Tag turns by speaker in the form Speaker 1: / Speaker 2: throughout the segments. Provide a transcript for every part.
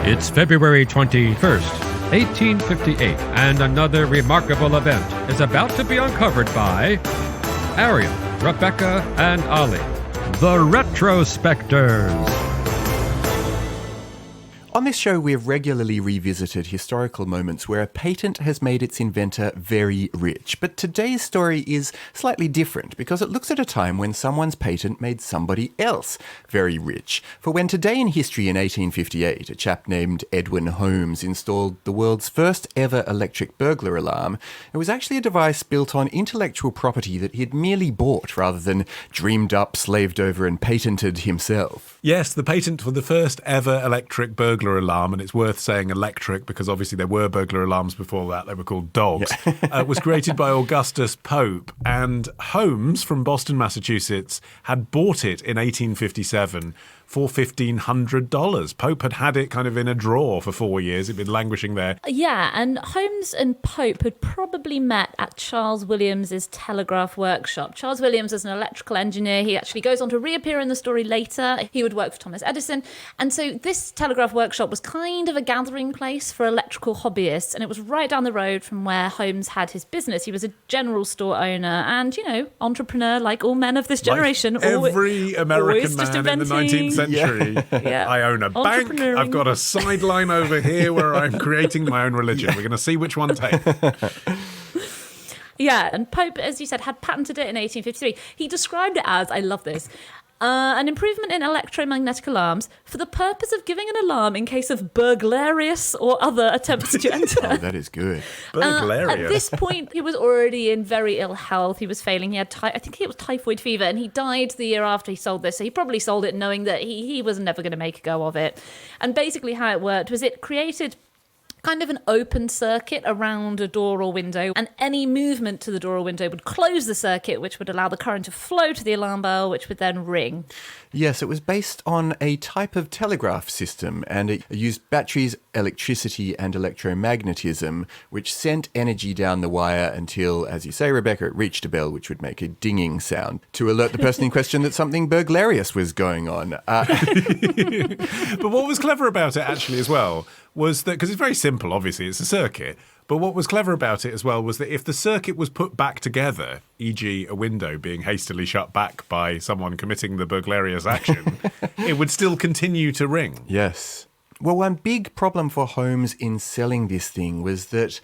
Speaker 1: It's February 21st, 1858, and another remarkable event is about to be uncovered by Arion, Rebecca, and Olly, the Retrospectors.
Speaker 2: On this show, we have regularly revisited historical moments where a patent has made its inventor very rich. But today's story is slightly different because it looks at a time when someone's patent made somebody else very rich. For when today in history in 1858, a chap named Edwin Holmes installed the world's first ever electric burglar alarm, it was actually a device built on intellectual property that he had merely bought rather than dreamed up, slaved over and patented himself.
Speaker 3: Yes, the patent for the first ever electric burglar alarm, and it's worth saying electric because obviously there were burglar alarms before that, they were called dogs, was created by Augustus Pope. And Holmes from Boston, Massachusetts, had bought it in 1857 for $1,500. Pope had had it kind of in a drawer for 4 years. It'd been languishing there.
Speaker 4: Yeah, and Holmes and Pope had probably met at Charles Williams's telegraph workshop. Charles Williams is an electrical engineer. He actually goes on to reappear in the story later. He would work for Thomas Edison. And so this telegraph workshop was kind of a gathering place for electrical hobbyists. And it was right down the road from where Holmes had his business. He was a general store owner and, entrepreneur like all men of this generation.
Speaker 3: Like every American man in the 19th century.
Speaker 4: Yeah.
Speaker 3: I own a bank. I've got a sideline over here where I'm creating my own religion. We're going to see which one takes.
Speaker 4: Yeah, and Pope, as you said, had patented it in 1853. He described it as, I love this, an improvement in electromagnetic alarms for the purpose of giving an alarm in case of burglarious or other attempts to enter.
Speaker 2: Oh, that is good.
Speaker 3: Burglarious.
Speaker 4: At this point, he was already in very ill health. He was failing. He had, I think it was typhoid fever, and he died the year after he sold this. So he probably sold it knowing that he was never going to make a go of it. And basically how it worked was it created kind of an open circuit around a door or window, and any movement to the door or window would close the circuit, which would allow the current to flow to the alarm bell, which would then ring.
Speaker 2: Yes, it was based on a type of telegraph system, and it used batteries, electricity, and electromagnetism, which sent energy down the wire until, as you say, Rebecca, it reached a bell which would make a dinging sound to alert the person in question that something burglarious was going on.
Speaker 3: But what was clever about it, actually, as well, was that, because it's very simple, obviously, it's a circuit, but what was clever about it as well was that if the circuit was put back together, e.g. a window being hastily shut back by someone committing the burglarious action, it would still continue to ring.
Speaker 2: Yes. Well, one big problem for Holmes in selling this thing was that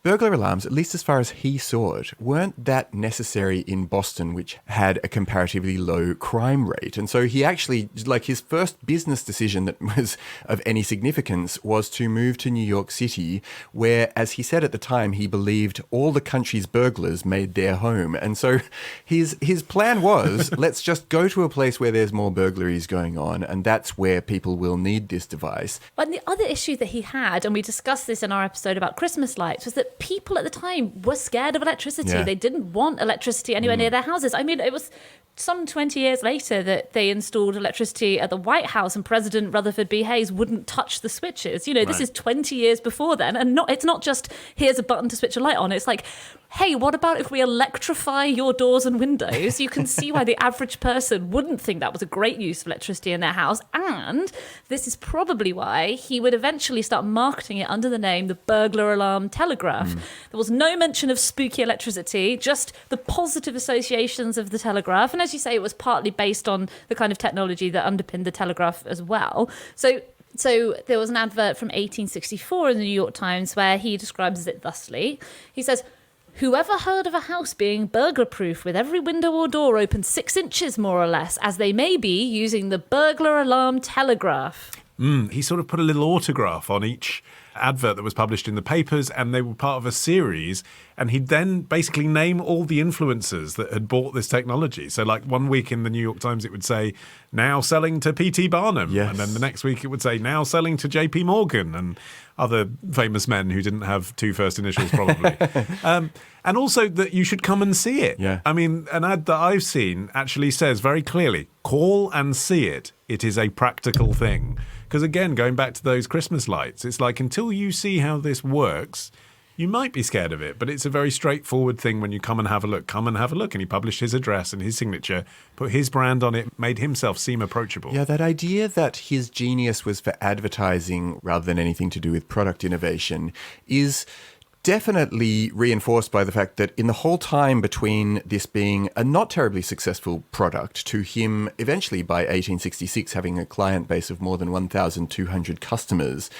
Speaker 2: burglar alarms, at least as far as he saw it, weren't that necessary in Boston, which had a comparatively low crime rate. And so he actually, his first business decision that was of any significance was to move to New York City, where, as he said at the time, he believed all the country's burglars made their home. And so his plan was, let's just go to a place where there's more burglaries going on, and that's where people will need this device.
Speaker 4: But the other issue that he had, and we discussed this in our episode about Christmas lights, was that people at the time were scared of electricity.
Speaker 2: Yeah.
Speaker 4: They didn't want electricity anywhere near their houses. I mean, it was some 20 years later that they installed electricity at the White House, and President Rutherford B. Hayes wouldn't touch the switches. This is 20 years before then. And it's not just, here's a button to switch a light on. It's like, hey, what about if we electrify your doors and windows? You can see why the average person wouldn't think that was a great use of electricity in their house. And this is probably why he would eventually start marketing it under the name the burglar alarm telegraph. There was no mention of spooky electricity, just the positive associations of the telegraph. And as you say, it was partly based on the kind of technology that underpinned the telegraph as well. So there was an advert from 1864 in the New York Times where he describes it thusly. He says, "Whoever heard of a house being burglar-proof with every window or door open 6 inches more or less, as they may be, using the burglar alarm telegraph?"
Speaker 3: He sort of put a little autograph on each advert that was published in the papers, and they were part of a series, and he'd then basically name all the influencers that had bought this technology. So like one week in the New York Times it would say, now selling to P.T. Barnum.
Speaker 2: Yes.
Speaker 3: And then the next week it would say, now selling to J.P. Morgan, and other famous men who didn't have 2 first initials probably. And also that you should come and see it.
Speaker 2: Yeah.
Speaker 3: I mean, an ad that I've seen actually says very clearly, call and see it. It is a practical thing. Because again, going back to those Christmas lights, it's like until you see how this works, you might be scared of it, but it's a very straightforward thing when you come and have a look. Come and have a look. And he published his address and his signature, put his brand on it, made himself seem approachable.
Speaker 2: Yeah, that idea that his genius was for advertising rather than anything to do with product innovation is definitely reinforced by the fact that in the whole time between this being a not terribly successful product to him eventually by 1866 having a client base of more than 1,200 customers,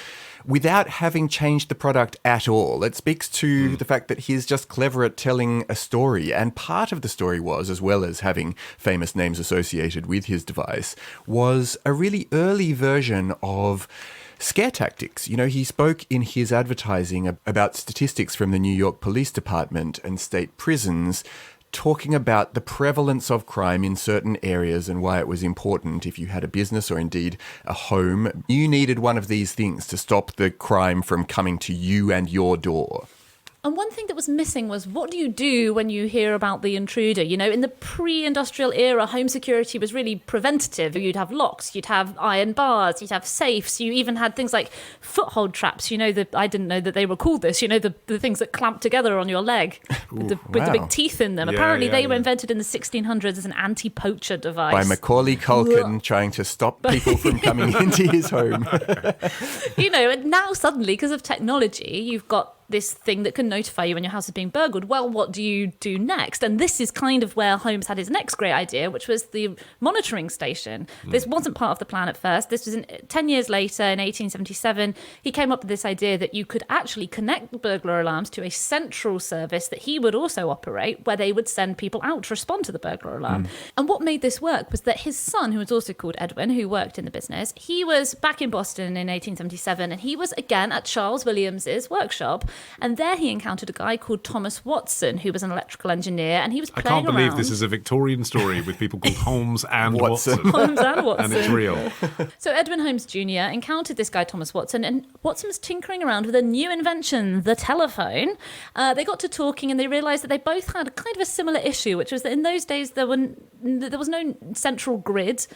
Speaker 2: without having changed the product at all. It speaks to the fact that he's just clever at telling a story. And part of the story was, as well as having famous names associated with his device, was a really early version of scare tactics. You know, he spoke in his advertising about statistics from the New York Police Department and state prisons, talking about the prevalence of crime in certain areas and why it was important if you had a business or indeed a home. You needed one of these things to stop the crime from coming to you and your door.
Speaker 4: And one thing that was missing was, what do you do when you hear about the intruder? You know, in the pre-industrial era, home security was really preventative. You'd have locks, you'd have iron bars, you'd have safes. You even had things like foothold traps. You know, I didn't know that they were called this. You know, the things that clamp together on your leg with the big teeth in them.
Speaker 3: Yeah,
Speaker 4: Apparently, they were invented in the 1600s as an anti-poacher device.
Speaker 2: By Macaulay Culkin trying to stop people from coming into his home.
Speaker 4: You know, and now suddenly, because of technology, you've got this thing that can notify you when your house is being burgled. Well, what do you do next? And this is kind of where Holmes had his next great idea, which was the monitoring station. This wasn't part of the plan at first. This was 10 years later, in 1877, he came up with this idea that you could actually connect burglar alarms to a central service that he would also operate, where they would send people out to respond to the burglar alarm. And what made this work was that his son, who was also called Edwin, who worked in the business, he was back in Boston in 1877, and he was again at Charles Williams's workshop. And there he encountered a guy called Thomas Watson, who was an electrical engineer, and he was playing around.
Speaker 3: I can't believe this is a Victorian story with people called Holmes and Watson.
Speaker 4: Holmes and Watson.
Speaker 3: And it's real.
Speaker 4: So Edwin Holmes Jr. encountered this guy, Thomas Watson, and Watson was tinkering around with a new invention, the telephone. They got to talking and they realised that they both had kind of a similar issue, which was that in those days there was no central grid.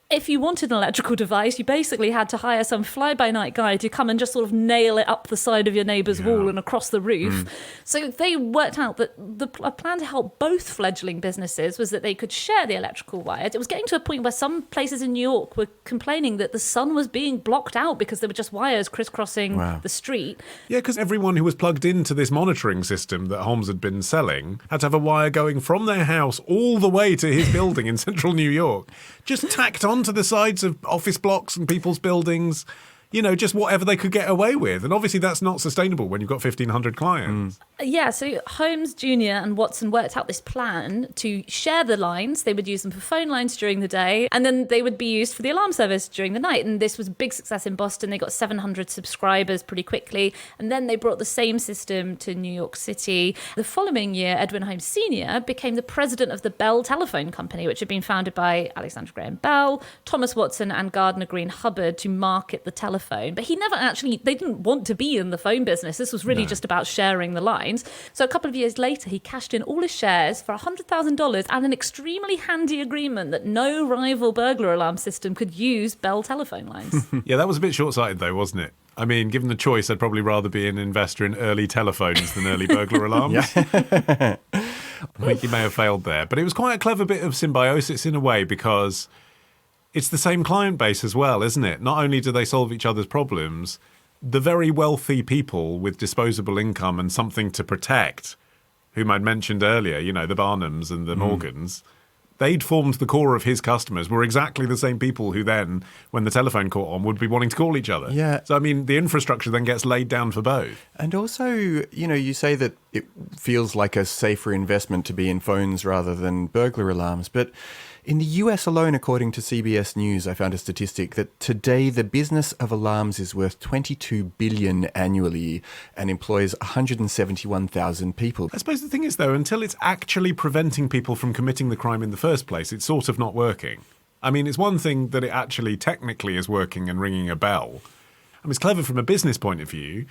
Speaker 4: If you wanted an electrical device, you basically had to hire some fly-by-night guy to come and just sort of nail it up the side of your neighbour's wall and across the roof. So they worked out that a plan to help both fledgling businesses was that they could share the electrical wires. It was getting to a point where some places in New York were complaining that the sun was being blocked out because there were just wires crisscrossing the street.
Speaker 3: Yeah, because everyone who was plugged into this monitoring system that Holmes had been selling had to have a wire going from their house all the way to his building in central New York, just tacked on to the sides of office blocks and people's buildings, you know, just whatever they could get away with. And obviously that's not sustainable when you've got 1,500 clients.
Speaker 4: Yeah, so Holmes Jr. and Watson worked out this plan to share the lines. They would use them for phone lines during the day, and then they would be used for the alarm service during the night. And this was a big success in Boston. They got 700 subscribers pretty quickly. And then they brought the same system to New York City. The following year, Edwin Holmes Sr. became the president of the Bell Telephone Company, which had been founded by Alexander Graham Bell, Thomas Watson, and Gardner Green Hubbard to market the telephone. But he never actually, they didn't want to be in the phone business. This was really just about sharing the lines. So a couple of years later, he cashed in all his shares for $100,000 and an extremely handy agreement that no rival burglar alarm system could use Bell telephone lines.
Speaker 3: Yeah, that was a bit short-sighted though, wasn't it? I mean, given the choice, I'd probably rather be an investor in early telephones than early burglar alarms. I think he may have failed there. But it was quite a clever bit of symbiosis in a way, because it's the same client base as well, isn't it? Not only do they solve each other's problems, the very wealthy people with disposable income and something to protect, whom I'd mentioned earlier, you know, the Barnums and the Morgans, they'd formed the core of his customers, were exactly the same people who then, when the telephone caught on, would be wanting to call each other.
Speaker 2: Yeah.
Speaker 3: So, I mean, the infrastructure then gets laid down for both.
Speaker 2: And also, you know, you say that it feels like a safer investment to be in phones rather than burglar alarms, but in the US alone, according to CBS News, I found a statistic that today the business of alarms is worth $22 billion annually and employs 171,000 people.
Speaker 3: I suppose the thing is, though, until it's actually preventing people from committing the crime in the first place, it's sort of not working. I mean, it's one thing that it actually technically is working and ringing a bell. I mean, it's clever from a business point of view,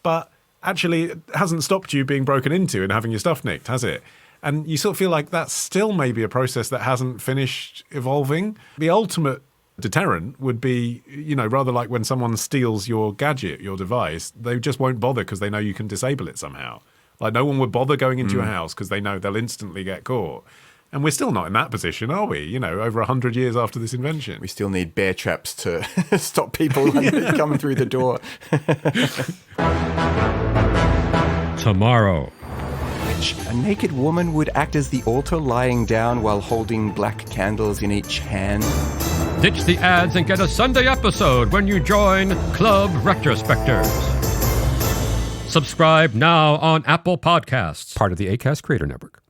Speaker 3: but actually it hasn't stopped you being broken into and having your stuff nicked, has it? And you sort of feel like that's still maybe a process that hasn't finished evolving. The ultimate Deterrent would be, rather like when someone steals your gadget, your device, they just won't bother because they know you can disable it somehow. Like no one would bother going into your house because they know they'll instantly get caught. And we're still not in that position, are we? Over 100 years after this invention.
Speaker 2: We still need bear traps to stop people coming through the door.
Speaker 1: Tomorrow.
Speaker 2: A naked woman would act as the altar lying down while holding black candles in each hand.
Speaker 1: Ditch the ads and get a Sunday episode when you join Club Retrospectors. Subscribe now on Apple Podcasts.
Speaker 5: Part of the Acast Creator Network.